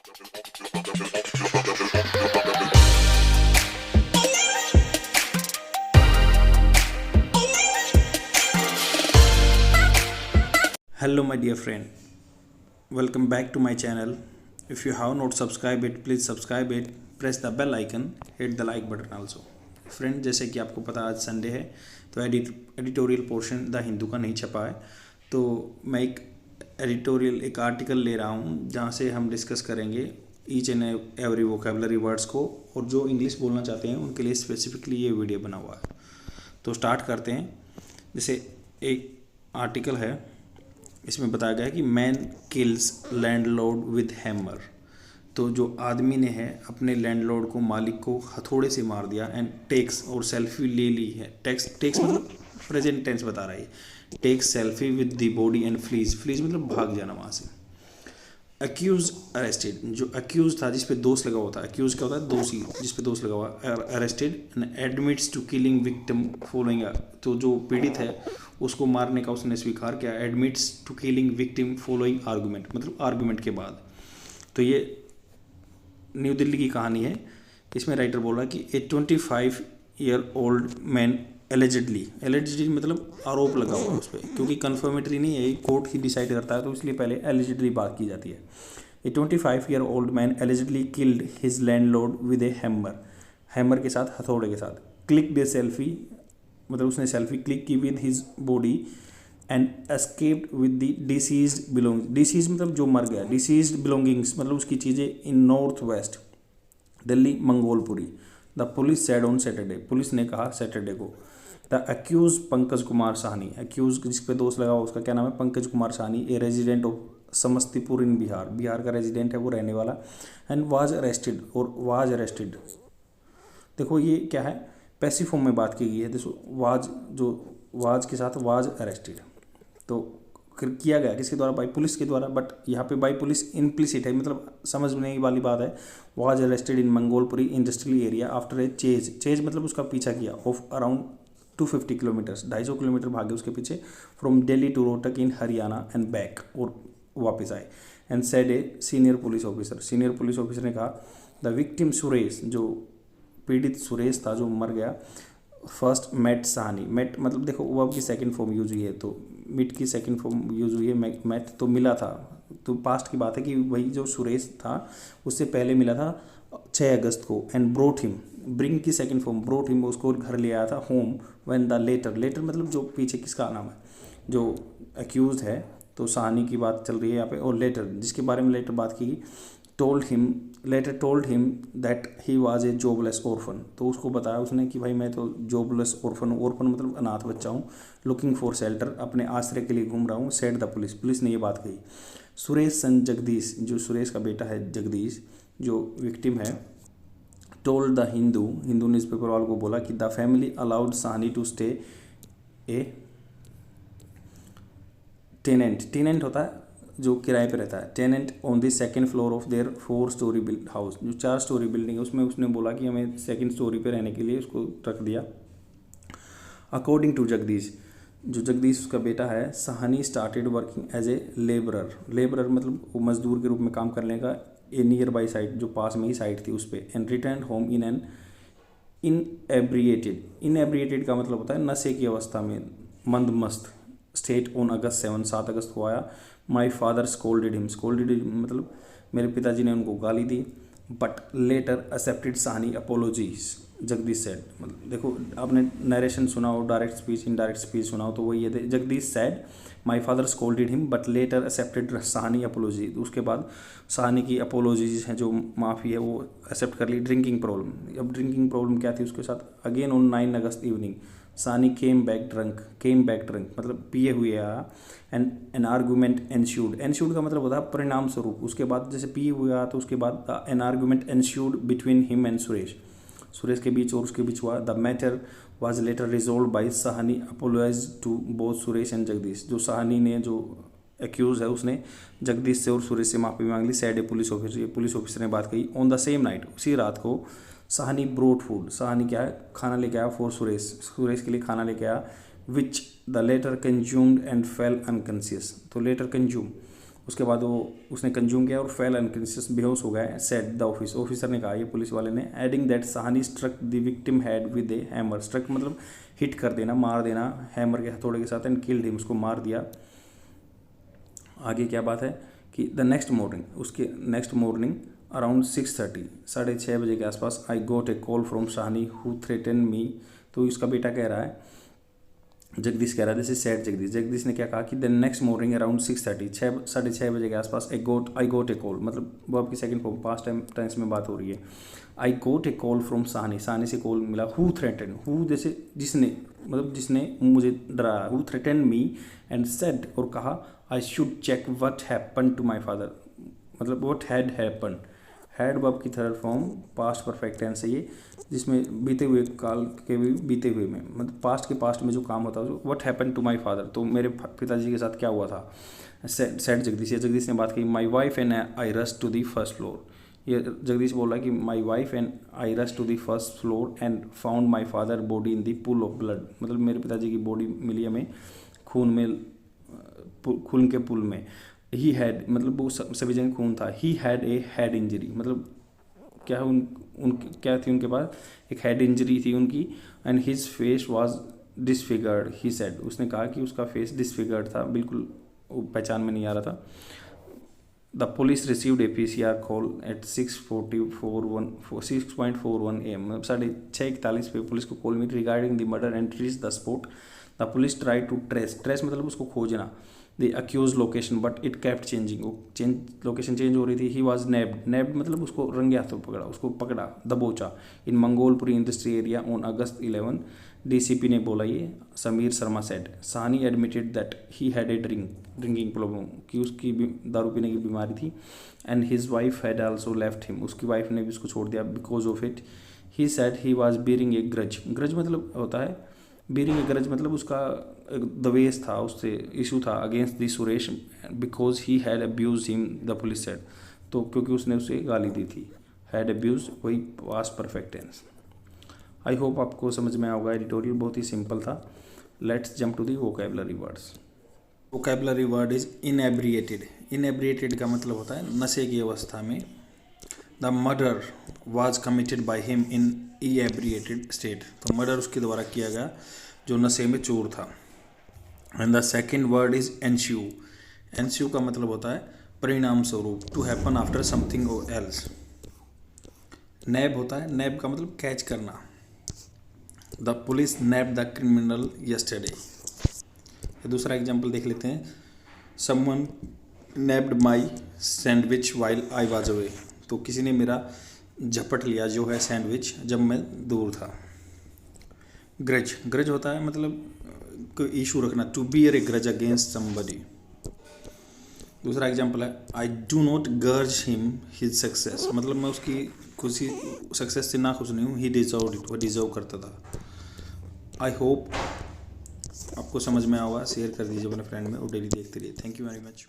Hello my dear friend, welcome back to my channel. If you have not subscribed it, please subscribe it, press the bell icon, hit the like button also. Friend, जैसे कि आपको पता आज Sunday है तो editorial portion the Hindu का नहीं छपा है, तो मैं एक आर्टिकल ले रहा हूँ जहाँ से हम डिस्कस करेंगे each and every vocabulary words को, और जो इंग्लिश बोलना चाहते हैं उनके लिए स्पेसिफिकली ये वीडियो बना हुआ है। तो स्टार्ट करते हैं। जैसे एक आर्टिकल है, इसमें बताया गया है कि man kills landlord with hammer. तो जो आदमी ने है अपने लैंडलॉर्ड को, मालिक को हथौड़े से मार दिया, एंड टेक्स और सेल्फी ले ली है। टेक्स मतलब प्रेजेंट टेंस बता रहा है। Takes selfie with the body and flees मतलब भाग जाना वहाँ से। अक्यूज अरेस्टेड, जो अक्यूज था जिस पे दोष लगा हुआ था, अक्यूज क्या होता है, दोषी जिस पे दोष लगा हुआ, arrested and admits to killing victim following. तो जो पीड़ित है उसको मारने का उसने स्वीकार किया, admits to killing victim following argument मतलब आर्गूमेंट के बाद। तो ये न्यू दिल्ली की कहानी है। इसमें राइटर बोल रहा है कि ए 25 ईयर ओल्ड मैन एलिजिडली मतलब आरोप लगा हुआ है उस पर, क्योंकि कन्फर्मेटरी नहीं है, कोर्ट ही डिसाइड करता है, तो इसलिए पहले एलिजिडली बात की जाती है। ए 25 year old man allegedly killed his landlord with a hammer के साथ, हथौड़े के साथ। क्लिक दे सेल्फी मतलब उसने सेल्फी क्लिक की with his body and escaped with the deceased belonging. Deceased मतलब जो मर गया, डिसीज्ड बिलोंगिंग्स मतलब उसकी चीज़ें in north west Delhi Mangolpuri. The police said on Saturday, police ने कहा सैटरडे को। The accused Pankaj Kumar Sahni, accused जिस पे दोष लगा उसका क्या नाम है, Pankaj Kumar Sahni, a resident of Samastipur in Bihar का रेजिडेंट है वो रहने वाला, एंड वाज अरेस्टेड। देखो ये क्या है, पैसिव फॉर्म में बात की गई है। देखो वाज के साथ वाज अरेस्टेड, तो किया गया किसके द्वारा, बाई पुलिस के द्वारा, बट यहाँ पे बाई पुलिस इम्प्लिसिट है, मतलब समझने वाली बात है। Was arrested in Mangolpuri industrial area after a chase मतलब उसका पीछा किया ऑफ अराउंड 250 किलोमीटर्स, 250 किलोमीटर भागे उसके पीछे, from Delhi to Rohtak in Haryana and back, और वापस आए। And said a senior police officer ने कहा द विक्टिम सुरेश, जो पीड़ित सुरेश था जो मर गया, फर्स्ट मेट साहनी, मेट मतलब देखो वर्ब की सेकंड फॉर्म यूज हुई है, तो मिट की सेकंड फॉर्म यूज हुई है, मेट तो मिला था, तो पास्ट की बात है कि वही जो सुरेश था उससे पहले मिला था 6 अगस्त को। एंड ब्रोट हिम, ब्रिंग की सेकंड फॉर्म ब्रोट हिम, उसको घर ले आया था होम। व्हेन द लेटर मतलब जो पीछे किसका नाम है, जो अक्यूज है, तो साहनी की बात चल रही है यहाँ पे, और लेटर जिसके बारे में लेटर बात की, told him that he was a jobless orphan. तो उसको बताया उसने कि भाई मैं तो जॉबलेस ऑर्फन मतलब अनाथ बच्चा हूँ, लुकिंग फॉर शेल्टर, अपने आश्रय के लिए घूम रहा हूँ। सेड द पुलिस ने ये बात कही। सुरेश सन जगदीश, जो सुरेश का बेटा है जगदीश, जो विक्टिम है, टोल्ड द हिंदू न्यूज़पेपर वालों को बोला कि the family allowed Sahni to stay a tenant होता है जो किराए पे रहता है, tenant on the second floor of their 4 storey house, जो 4 स्टोरी बिल्डिंग है उसमें उसने बोला कि हमें सेकंड स्टोरी पे रहने के लिए उसको रख दिया। अकॉर्डिंग टू जगदीश, जो जगदीश उसका बेटा है, Sahni started working as a labourer मतलब वो मजदूर के रूप में काम करने का, ए नियर बाई साइट जो पास में ही साइट थी उस पर, and return home in an inebriated का मतलब होता है नशे की अवस्था में, मंदमस्त स्टेट ऑन अगस्त 7 अगस्त को आया। माई फादर स्कोल्डेड हिम मतलब मेरे पिताजी ने उनको गाली दी, but later accepted Sahni apologies, Jagdish said. मतलब देखो आपने नरेशन सुना हो, डायरेक्ट स्पीच इनडायरेक्ट स्पीच सुना हो, तो वही है, Jagdish said my father scolded him but later accepted Sahni apology. उसके बाद साहनी की अपोलॉजीज हैं जो माफ़ी है वो एक्सेप्ट कर ली। ड्रिंकिंग प्रॉब्लम, अब ड्रिंकिंग प्रॉब्लम क्या थी उसके साथ, अगेन ऑन 9 अगस्त इवनिंग सानी केम बैक ड्रंक मतलब पिए हुए आया, एंड एन आर्गूमेंट एंश्यूड का मतलब होता है परिणाम स्वरूप। उसके बाद जैसे पिए हुए आया तो उसके बाद an argument ensued between him and Suresh के बीच और उसके बीच हुआ। The matter was later resolve by Sahni apologise to both Suresh and Jagdish, जो साहनी ने जो एक्यूज है उसने जगदीश से और सुरेश से माफ़ी मांग ली। सैड ए पुलिस ऑफिसर ने बात कही। ऑन द सेम नाइट, उसी रात को साहनी ब्रोड फूड, साहनी क्या है खाना लेके आया फॉर सुरेश के लिए खाना लेके आया, which the latter consumed and fell unconscious. तो लेटर कंज्यूम उसके बाद वो उसने कंज्यूम किया और फेल अनकॉन्शियस, बेहोश हो गया, सेड द ऑफिसर ने कहा, ये पुलिस वाले ने, adding that Sahni struck the victim head with a hammer, struck मतलब हिट कर देना, मार देना हैमर के हथौड़े के साथ, एंड किल्ड हिम, उसको मार दिया। आगे क्या बात है कि द नेक्स्ट मॉर्निंग, उसके नेक्स्ट मॉर्निंग अराउंड 6:30, 6:30 बजे के आसपास, I got a call from Sahni who threaten me. तो इसका बेटा कह रहा है, जगदीश कह रहा है, this is said Jagdish. Jagdish ने क्या कहा कि द नेक्स्ट मॉर्निंग अराउंड 6:30, 6:30 बजे के आसपास, आई गोट ए कॉल, मतलब वो आपकी second form past time tense में बात हो रही है। I got a call from Sahni, Sahni से कॉल मिला, हु थ्रेटन, हु जैसे जिसने, मतलब जिसने मुझे डराया, who threaten me and said, और कहा, I should check what happen to my father, मतलब what had happen, had verb की third form past perfect tense है ये, जिसमें बीते हुए काल के भी बीते हुए में, मतलब पास्ट के पास्ट में जो काम होता है, what happen to my father, तो मेरे पिताजी के साथ क्या हुआ था। सेड जगदीश, ये जगदीश ने बात की, my wife and I rush to the first floor, ये जगदीश बोल रहा है कि my wife and I rush to the first floor and found my father body in the pool of blood, मतलब मेरे पिताजी की बॉडी मिली हमें खून के पुल में। ही हैड, मतलब वो सभी जगह खून था। ही हैड ए हेड इंजरी, मतलब क्या क्या थी उनके पास, एक हेड इंजरी थी उनकी, and his face was disfigured, he said, उसने कहा कि उसका फेस डिसफिगर्ड था, बिल्कुल पहचान में नहीं आ रहा था। The police received a PCR call at 6:41 AM, मतलब 6:41 पे पुलिस को कॉल मिली regarding the murder and reach the spot. The police try to trace मतलब उसको खोजना, the accuse location but it kept changing, वो लोकेशन चेंज हो रही थी। ही वॉज नेब्ड मतलब उसको रंगे हाथों पकड़ा, उसको पकड़ा, दबोचा, in Mangolpuri industry area on August 11। DCP ने बोला, ये Sameer Sharma said, Sahni admitted that he had a drinking problem, कि उसकी दारू पीने की बीमारी थी, and his wife had also left him, उसकी वाइफ ने भी उसको छोड़ दिया because of it. He said he was bearing a grudge, grudge मतलब होता है, बियरिंग ए ग्रज मतलब उसका दवेश था, उससे इशू था against the Suresh, because he had abuse him, the police said, तो क्योंकि उसने उसे गाली दी थी, हैड अब्यूज वही past perfect tense. I hope आपको समझ में आएगा, एडिटोरियल बहुत ही सिंपल था। Let's jump to the vocabulary words. Vocabulary word is inebriated, inebriated का मतलब होता है नशे की अवस्था में। The murder was committed by him in inebriated state, तो मर्डर उसके द्वारा किया गया जो नशे में चूर था। And the second word is ensue, ensue का मतलब होता है परिणाम स्वरूप, to happen after something else. Nab होता है, नैब का मतलब कैच करना, the police nab the criminal yesterday. दूसरा एग्जाम्पल देख लेते हैं, someone nabbed my sandwich while I was away, तो किसी ने मेरा झपट लिया जो है सैंडविच जब मैं दूर था। ग्रज, ग्रज होता है मतलब कोई इशू रखना, to bear a grudge against somebody. दूसरा एग्जाम्पल है, I do not grudge him his success, मतलब मैं उसकी खुशी सक्सेस से ना खुश नहीं हूँ, ही डिजर्व इट, वो डिजर्व करता था। आई होप आपको समझ में आएगा, शेयर कर दीजिए अपने फ्रेंड में और डेली देखते रहिए। Thank you very much.